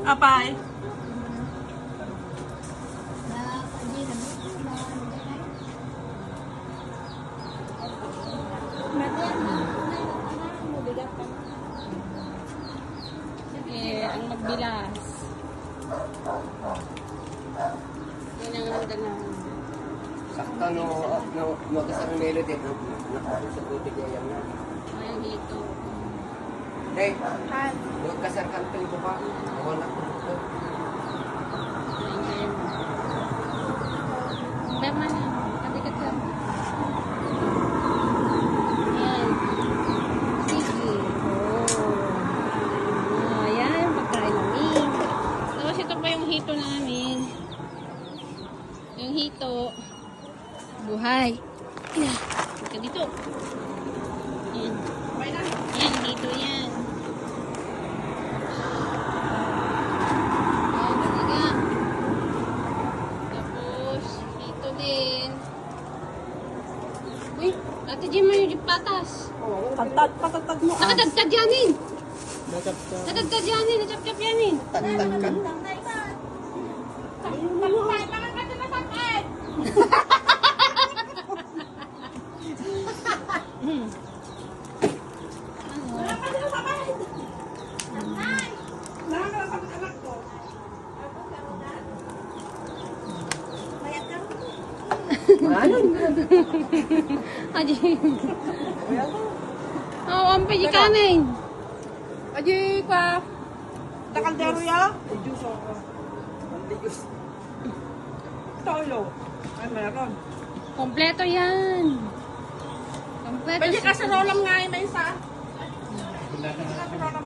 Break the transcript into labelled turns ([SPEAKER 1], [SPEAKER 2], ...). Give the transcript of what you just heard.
[SPEAKER 1] Apay.
[SPEAKER 2] Sige, ang magbilas. Yan ang nagdalang.
[SPEAKER 3] Sakto no kasama melody no sa tubig niya yan.
[SPEAKER 2] Ayun dito.
[SPEAKER 3] Hey, no kasar kanto ito pa. Wala ko.
[SPEAKER 2] Ayun. Berman na. Katikat ka. Ayan. Sige. Oh. Ayan. Pagkain namin. Tapos ito pa yung hito namin. Yung hito. Buhay. Ayan. Ito dito. Ayan. Ayan. Hito yan. Ayan. Talaga. Tapos, hito din. Uy, Ate Jim, yung patas.
[SPEAKER 1] Patatag mo.
[SPEAKER 2] Nakadagdag yanin. Nadagdag yanin. Nachap-chap yanin.
[SPEAKER 3] Tagtag ka.
[SPEAKER 2] Aji. Oh, ang pwede kanin.
[SPEAKER 1] Aji pa. Takaldero ya. Tolo. Ay, meron.
[SPEAKER 2] Kompleto yan. Kompleto.
[SPEAKER 1] Pwede kasarolam nga yung may isa.